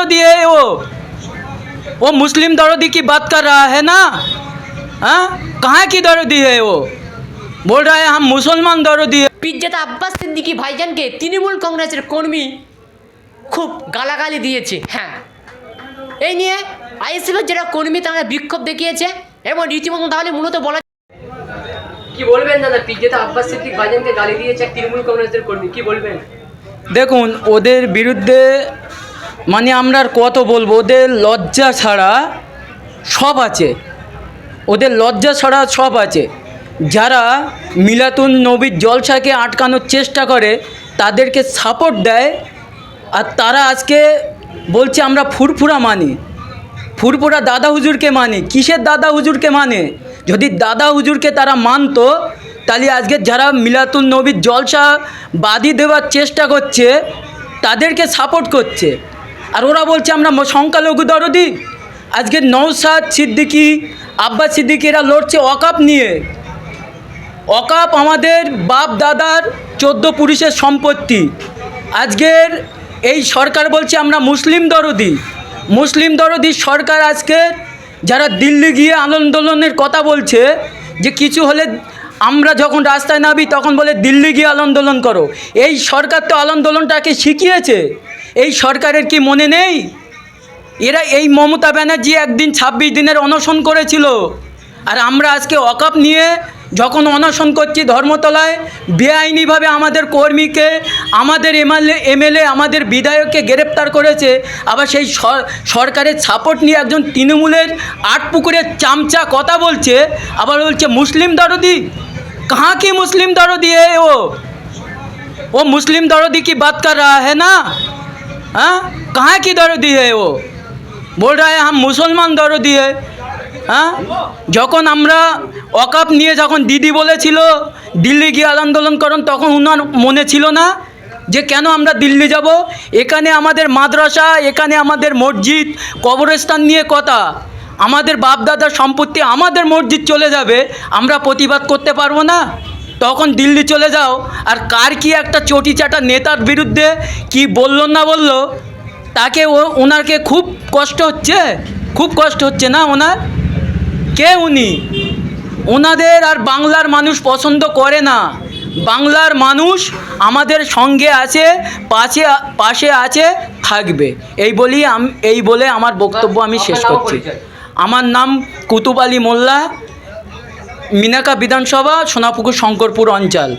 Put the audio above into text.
दरोदी है वो मुस्लिम दरोदी की बात कर रहा है ना। हाँ, कहाँ की दरोदी है वो? बोल रहा है हम मुसलमान दरोदी है। পিজ্জাতে আব্বাস সিদ্দিকী ভাইজানকে তৃণমূল কংগ্রেসের কর্মী খুব গালাগালি দিয়েছে। হ্যাঁ, এই নিয়ে আইএসএফের যারা কর্মী তারা বিক্ষোভ দেখিয়েছে এবং রীতিমতো তাহলে মূলত বলা কি বলবেন দাদা, পিজ্জাতে আব্বাস সিদ্দিকী ভাইজানকে গালি দিয়েছে এক তৃণমূল কংগ্রেসের কর্মী, কি বলবেন? দেখুন, ওদের বিরুদ্ধে মানে আমরা আর কত বলবো, ওদের লজ্জা ছাড়া সব আছে, ওদের লজ্জা ছাড়া সব আছে। যারা মিলাতুন নবীর জলসাকে আটকানোর চেষ্টা করে তাদেরকে সাপোর্ট দেয়, আর তারা আজকে বলছে আমরা ফুরফুরা মানি, ফুরফুরা দাদা হুজুরকে মানি। কিসের দাদা হুজুরকে মানে? যদি দাদা হুজুরকে তারা মানতো তাহলে আজকে যারা মিলাতুন নবীর জলসা বাদি দেওয়ার চেষ্টা করছে তাদেরকে সাপোর্ট করছে, আর ওরা বলছে আমরা সংখ্যালঘু দরদি। আজকে নওশাদ সিদ্দিকী, আব্বাস সিদ্দিকীরা লড়ছে ওয়াকফ নিয়ে। ওয়াকফ আমাদের বাপ দাদার 14 পুরুষের সম্পত্তি। আজকের এই সরকার বলছে আমরা মুসলিম দরদি। মুসলিম দরদি সরকার আজকে যারা দিল্লি গিয়ে আন্দোলনের কথা বলছে যে কিছু হলে আমরা যখন রাস্তায় নামি তখন বলে দিল্লি গিয়ে আন্দোলন করো। এই সরকার তো আন্দোলনটাকে শিখিয়েছে। এই সরকারের কি মনে নেই? এরা এই মমতা ব্যানার্জি একদিন 26 দিনের অনশন করেছিল, আর আমরা আজকে ওয়াকফ নিয়ে যখন অনশন করছি ধর্মতলায়, বেআইনিভাবে আমাদের কর্মীকে, আমাদের এমএলএ, আমাদের বিধায়ককে গ্রেপ্তার করেছে। আবার সেই সরকারের সাপোর্ট নিয়ে একজন তৃণমূলের 8 পুকুরের চামচা কথা বলছে, আবার বলছে মুসলিম দরদি। कहाँ की मुस्लिम दरोदी है वो मुस्लिम दरोदी की बात कर रहा है ना। हाँ, कहाँ की दरोदी है वो? बोल रहा है हम मुसलमान दरोदी है। হ্যাঁ, যখন আমরা ওয়াকফ নিয়ে যখন দিদি বলেছিল দিল্লি গিয়ে আন্দোলন করুন, তখন ওনার মনে ছিল না যে কেন আমরা দিল্লি যাব? এখানে আমাদের মাদ্রাসা, এখানে আমাদের মসজিদ, কবরস্থান নিয়ে কথা, আমাদের বাপদাদার সম্পত্তি, আমাদের মসজিদ চলে যাবে, আমরা প্রতিবাদ করতে পারবো না? তখন দিল্লি চলে যাও। আর কার কি একটা চটিচাটা নেতার বিরুদ্ধে কি বললো না বললো, তাকে ওনাকে খুব কষ্ট হচ্ছে, খুব কষ্ট হচ্ছে না ওনার? কে উনি? ওনাদের আর বাংলার মানুষ পছন্দ করে না। বাংলার মানুষ আমাদের সঙ্গে আছে, পাশে আছে, থাকবে। এই বলে আমার বক্তব্য আমি শেষ করছি। আমার নাম কুতুব আলী মোল্লা, মিনাকা বিধানসভা, সোনাপুকুর শঙ্করপুর অঞ্চল।